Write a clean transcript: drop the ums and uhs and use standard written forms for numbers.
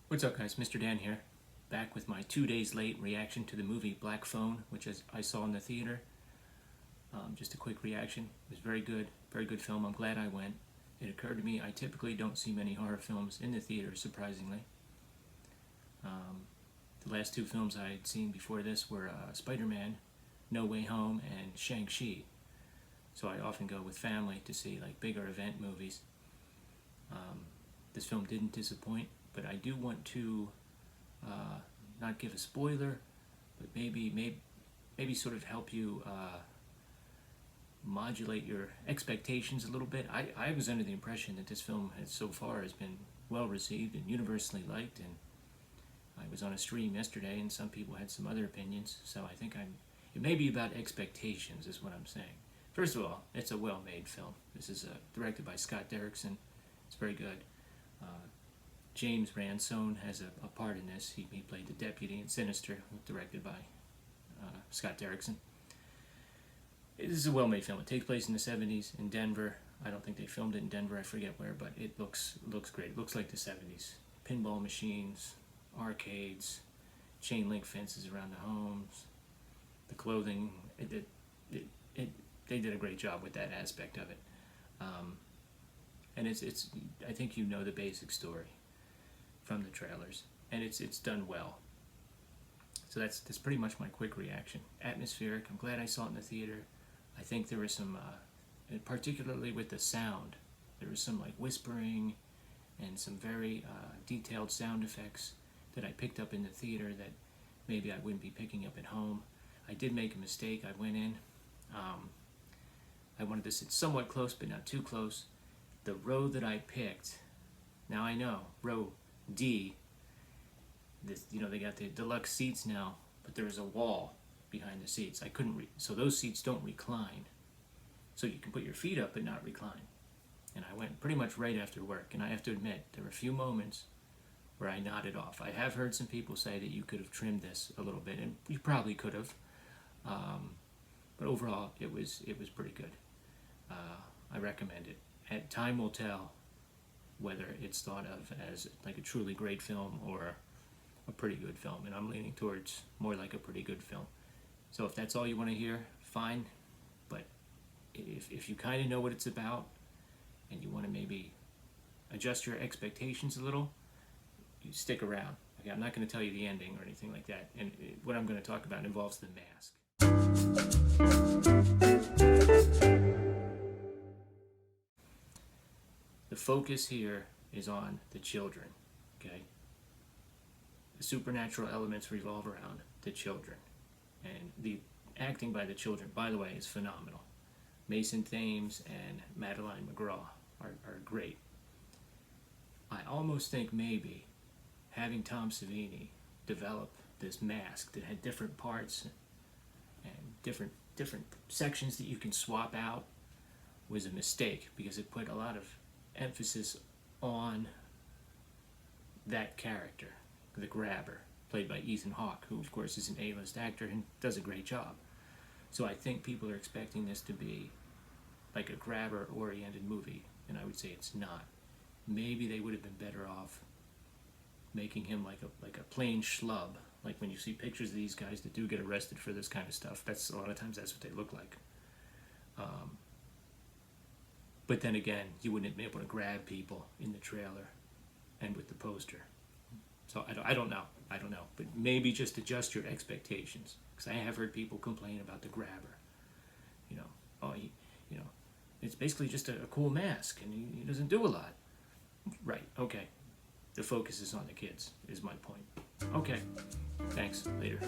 What's up, guys? Mr. Dan here, back with my 2 days late reaction to the movie Black Phone, which I saw in the theater. Just a quick reaction. It was very good film. I'm glad I went. It occurred to me I typically don't see many horror films in the theater, surprisingly. The last two films I had seen before this were Spider-Man, No Way Home, and Shang-Chi. So I often go with family to see like bigger event movies. This film didn't disappoint, but I do want to not give a spoiler, but maybe sort of help you modulate your expectations a little bit. I was under the impression that this film has so far has been well received and universally liked, and I was on a stream yesterday and some people had some other opinions, so I think it may be about expectations is what I'm saying. First of all, it's a well-made film. This is directed by Scott Derrickson. It's very good. James Ransone has a part in this. He played the deputy in Sinister, directed by Scott Derrickson. This is a well-made film. It takes place in the 70s in Denver. I don't think they filmed it in Denver. I forget where, but it looks great. It looks like the 70s. Pinball machines, arcades, chain link fences around the homes, the clothing. They did a great job with that aspect of it. And it's I think you know the basic story from the trailers, and it's done well. So that's pretty much my quick reaction. Atmospheric. I'm glad I saw it in the theater. I think there was some, particularly with the sound, there was some like whispering and some very detailed sound effects that I picked up in the theater that maybe I wouldn't be picking up at home. I did make a mistake. I went in. I wanted to sit somewhat close, but not too close. The row that I picked, now I know, row D, this, they got the deluxe seats now, but there's a wall behind the seats. I couldn't, so those seats don't recline. So you can put your feet up but not recline. And I went pretty much right after work, and I have to admit, there were a few moments where I nodded off. I have heard some people say that you could have trimmed this a little bit, and you probably could have. But overall, it was pretty good. I recommend it. And time will tell whether it's thought of as like a truly great film or a pretty good film, and I'm leaning towards more like a pretty good film. So if that's all you want to hear, fine. But if you kind of know what it's about and you want to maybe adjust your expectations a little, you stick around. Okay, I'm not going to tell you the ending or anything like that. And what I'm going to talk about involves the mask. The focus here is on the children, okay? The supernatural elements revolve around the children. And the acting by the children, by the way, is phenomenal. Mason Thames and Madeline McGraw are great. I almost think maybe having Tom Savini develop this mask that had different parts and different sections that you can swap out was a mistake, because it put a lot of emphasis on that character, the grabber, played by Ethan Hawke, who of course is an A-list actor and does a great job. So I think people are expecting this to be like a grabber-oriented movie, and I would say it's not. Maybe they would have been better off making him like a plain schlub, like when you see pictures of these guys that do get arrested for this kind of stuff. That's a lot of times that's what they look like. But then again, you wouldn't be able to grab people in the trailer and with the poster. So I don't know, but maybe just adjust your expectations, because I have heard people complain about the grabber. It's basically just a cool mask, and he doesn't do a lot. Right? Okay. The focus is on the kids, is my point. Okay. Thanks. Later.